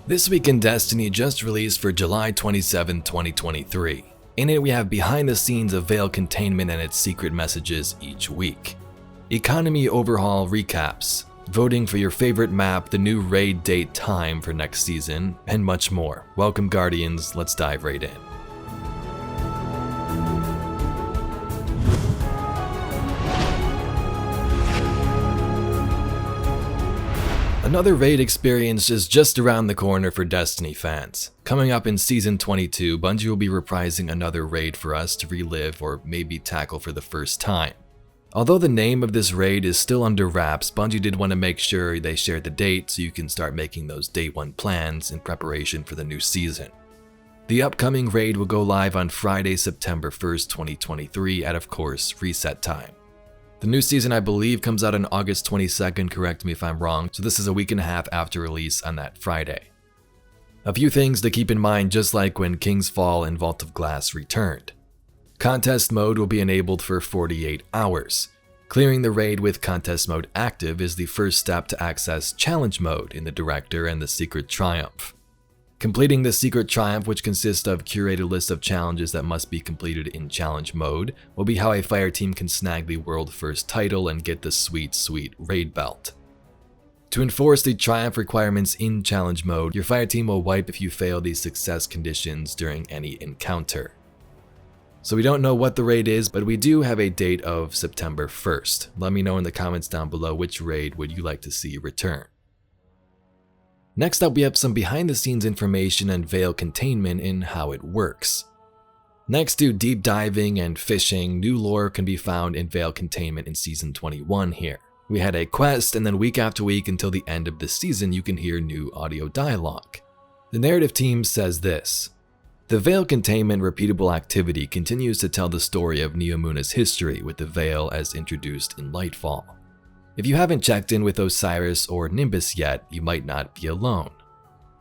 This Week in Destiny just released for July 27, 2023. In it we have behind the scenes of Veil Containment and its secret messages each week. Economy overhaul recaps, voting for your favorite map, the new raid date time for next season, and much more. Welcome Guardians, let's dive right in. Another raid experience is just around the corner for Destiny fans. Coming up in Season 22, Bungie will be reprising another raid for us to relive or maybe tackle for the first time. Although the name of this raid is still under wraps, Bungie did want to make sure they shared the date so you can start making those day one plans in preparation for the new season. The upcoming raid will go live on Friday, September 1st, 2023 at, of course, reset time. The new season, I believe, comes out on August 22nd, correct me if I'm wrong, so this is a week and a half after release on that Friday. A few things to keep in mind, just like when King's Fall and Vault of Glass returned. Contest mode will be enabled for 48 hours. Clearing the raid with contest mode active is the first step to access challenge mode in the Director and the Secret Triumph. Completing the Secret Triumph, which consists of curated list of challenges that must be completed in challenge mode, will be how a fire team can snag the world first title and get the sweet raid belt. To enforce the Triumph requirements in challenge mode, your fire team will wipe if you fail these success conditions during any encounter. So we don't know what the raid is, but we do have a date of September 1st. Let me know in the comments down below which raid would you like to see return. Next up, we have some behind the scenes information and Veil Containment and how it works. Next to deep diving and fishing, new lore can be found in Veil Containment in Season 21 here. We had a quest, and then week after week until the end of the season you can hear new audio dialogue. The narrative team says this: the Veil Containment repeatable activity continues to tell the story of Neomuna's history with the Veil as introduced in Lightfall. If you haven't checked in with Osiris or Nimbus yet, you might not be alone.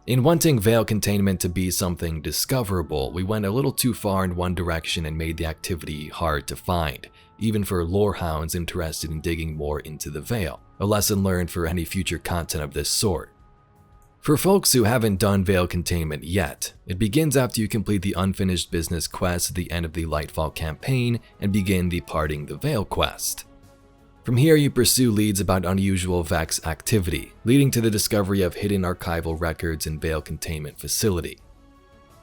In wanting Veil Containment to be something discoverable, we went a little too far in one direction and made the activity hard to find, even for lorehounds interested in digging more into the Veil, a lesson learned for any future content of this sort. For folks who haven't done Veil Containment yet, it begins after you complete the unfinished business quest at the end of the Lightfall campaign and begin the Parting the Veil quest. From here, you pursue leads about unusual Vex activity, leading to the discovery of hidden archival records in Veil Containment facility.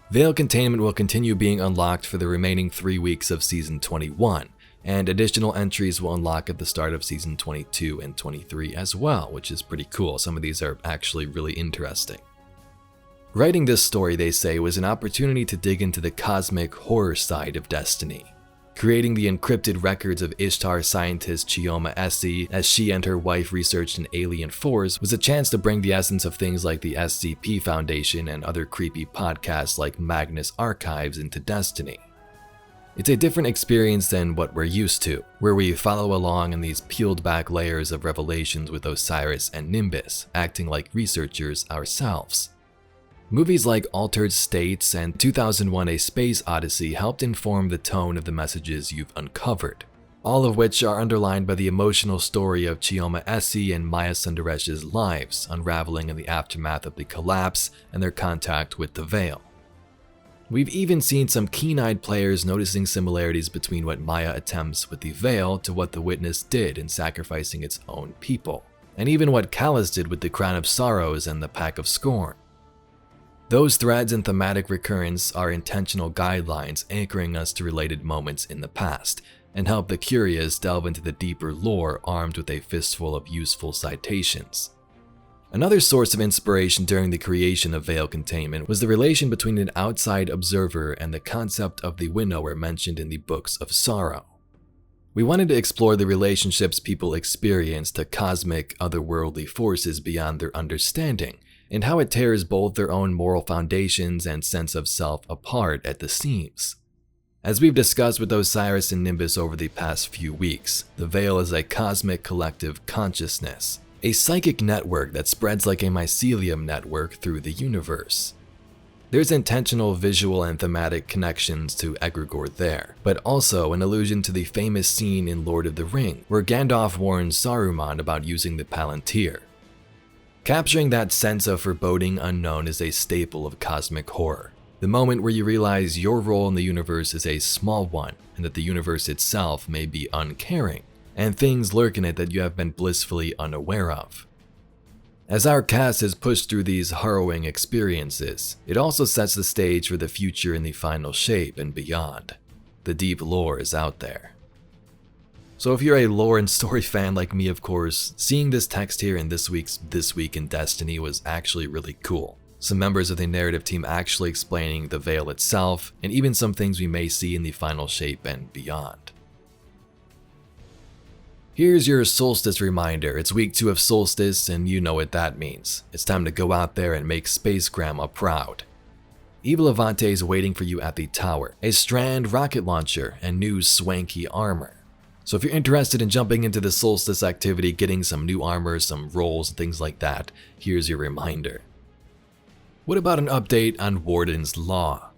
Veil Containment will continue being unlocked for the remaining 3 weeks of Season 21, and additional entries will unlock at the start of Season 22 and 23 as well, which is pretty cool. Some of these are actually really interesting. Writing this story, they say, was an opportunity to dig into the cosmic horror side of Destiny. Creating the encrypted records of Ishtar scientist Chioma Essie as she and her wife researched an alien force was a chance to bring the essence of things like the SCP Foundation and other creepy podcasts like Magnus Archives into Destiny. It's a different experience than what we're used to, where we follow along in these peeled back layers of revelations with Osiris and Nimbus, acting like researchers ourselves. Movies like Altered States and 2001: A Space Odyssey helped inform the tone of the messages you've uncovered, all of which are underlined by the emotional story of Chioma Essie and Maya Sundaresh's lives unraveling in the aftermath of the collapse and their contact with the Veil. We've even seen some keen-eyed players noticing similarities between what Maya attempts with the Veil to what the Witness did in sacrificing its own people, and even what Callus did with the Crown of Sorrows and the Pack of Scorn. Those threads and thematic recurrence are intentional guidelines anchoring us to related moments in the past, and help the curious delve into the deeper lore armed with a fistful of useful citations. Another source of inspiration during the creation of Veil Containment was the relation between an outside observer and the concept of the Winnower mentioned in the Books of Sorrow. We wanted to explore the relationships people experience to cosmic, otherworldly forces beyond their understanding, and how it tears both their own moral foundations and sense of self apart at the seams. As we've discussed with Osiris and Nimbus over the past few weeks, the Veil is a cosmic collective consciousness, a psychic network that spreads like a mycelium network through the universe. There's intentional visual and thematic connections to egregore there, but also an allusion to the famous scene in Lord of the Rings, where Gandalf warns Saruman about using the Palantir. Capturing that sense of foreboding unknown is a staple of cosmic horror. The moment where you realize your role in the universe is a small one, and that the universe itself may be uncaring, and things lurk in it that you have been blissfully unaware of. As our cast has pushed through these harrowing experiences, it also sets the stage for the future in the final shape and beyond. The deep lore is out there. So if you're a lore and story fan like me, of course, seeing this text here in this week's This Week in Destiny was actually really cool. Some members of the narrative team actually explaining the veil itself, and even some things we may see in the final shape and beyond. Here's your Solstice Reminder. It's week 2 of Solstice, and you know what that means. It's time to go out there and make Space Grandma proud. Evil Levante is waiting for you at the tower, a Strand rocket launcher, and new swanky armor. So if you're interested in jumping into the Solstice activity, getting some new armor, some rolls, and things like that, here's your reminder. What about an update on Wardens Law?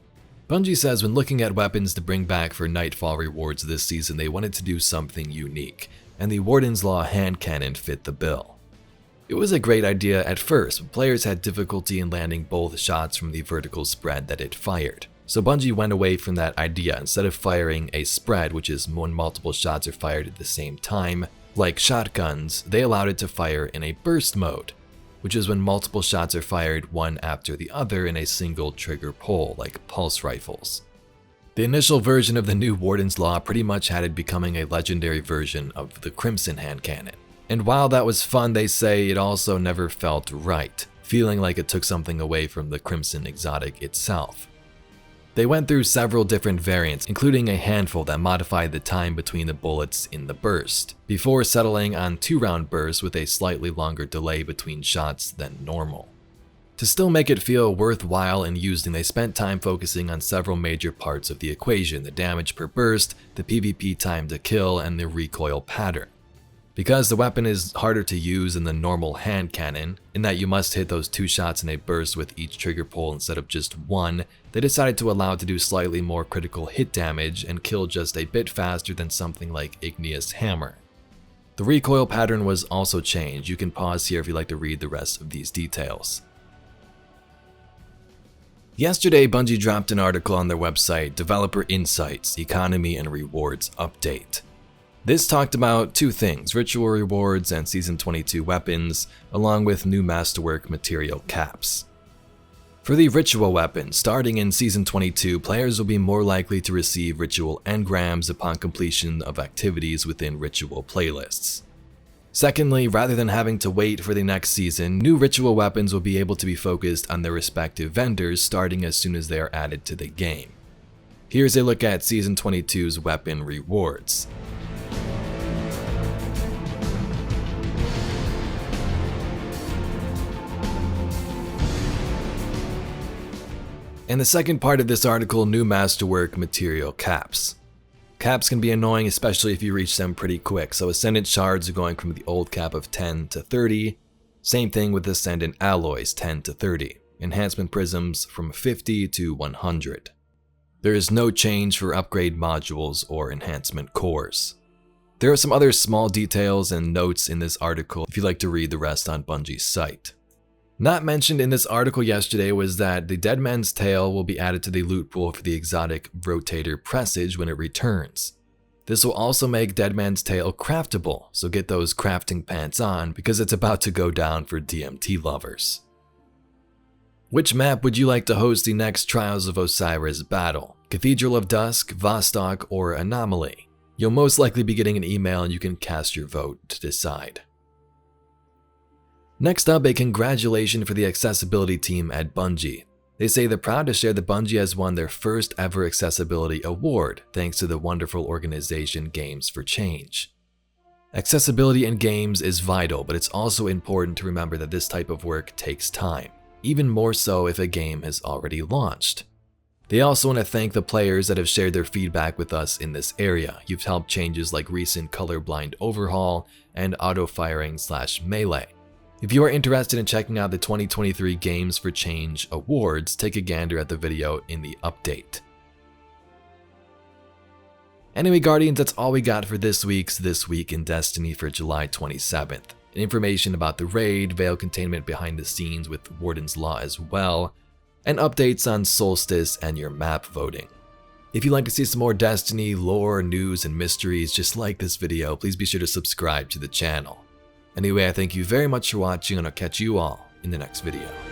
Bungie says when looking at weapons to bring back for Nightfall rewards this season, they wanted to do something unique, and the Wardens Law hand cannon fit the bill. It was a great idea at first, but players had difficulty in landing both shots from the vertical spread that it fired. So Bungie went away from that idea. Instead of firing a spread, which is when multiple shots are fired at the same time, like shotguns, they allowed it to fire in a burst mode, which is when multiple shots are fired one after the other in a single trigger pull, like pulse rifles. The initial version of the new Warden's Law pretty much had it becoming a legendary version of the Crimson hand cannon. And while that was fun, they say it also never felt right, feeling like it took something away from the Crimson exotic itself. They went through several different variants, including a handful that modified the time between the bullets in the burst, before settling on 2-round bursts with a slightly longer delay between shots than normal. To still make it feel worthwhile in using, they spent time focusing on several major parts of the equation: the damage per burst, the PvP time to kill, and the recoil pattern. Because the weapon is harder to use than the normal hand cannon, in that you must hit those 2 shots in a burst with each trigger pull instead of just 1, they decided to allow it to do slightly more critical hit damage and kill just a bit faster than something like Igneous Hammer. The recoil pattern was also changed. You can pause here if you'd like to read the rest of these details. Yesterday, Bungie dropped an article on their website, Developer Insights, Economy and Rewards Update. This talked about 2 things: ritual rewards and Season 22 weapons, along with new masterwork material caps. For the ritual weapons, starting in Season 22, players will be more likely to receive ritual engrams upon completion of activities within ritual playlists. Secondly, rather than having to wait for the next season, new ritual weapons will be able to be focused on their respective vendors starting as soon as they are added to the game. Here's a look at Season 22's weapon rewards. In the second part of this article, new masterwork material caps. Caps can be annoying, especially if you reach them pretty quick, so Ascendant shards are going from the old cap of 10 to 30, same thing with Ascendant alloys, 10 to 30, enhancement prisms from 50 to 100. There is no change for upgrade modules or enhancement cores. There are some other small details and notes in this article if you'd like to read the rest on Bungie's site. Not mentioned in this article yesterday was that the Dead Man's Tail will be added to the loot pool for the exotic Rotator Presage when it returns. This will also make Dead Man's Tail craftable, so get those crafting pants on because it's about to go down for DMT lovers. Which map would you like to host the next Trials of Osiris battle? Cathedral of Dusk, Vostok, or Anomaly? You'll most likely be getting an email and you can cast your vote to decide. Next up, a congratulation for the accessibility team at Bungie. They say they're proud to share that Bungie has won their first ever accessibility award thanks to the wonderful organization Games for Change. Accessibility in games is vital, but it's also important to remember that this type of work takes time, even more so if a game has already launched. They also want to thank the players that have shared their feedback with us in this area. You've helped changes like recent colorblind overhaul and auto-firing/melee. If you are interested in checking out the 2023 Games for Change Awards, take a gander at the video in the update. Anyway, Guardians, that's all we got for this week's This Week in Destiny for July 27th. and information about the raid, Veil Containment behind the scenes with Wardens Law as well, and updates on Solstice and your map voting. If you'd like to see some more Destiny lore, news, and mysteries just like this video, please be sure to subscribe to the channel. Anyway, I thank you very much for watching, and I'll catch you all in the next video.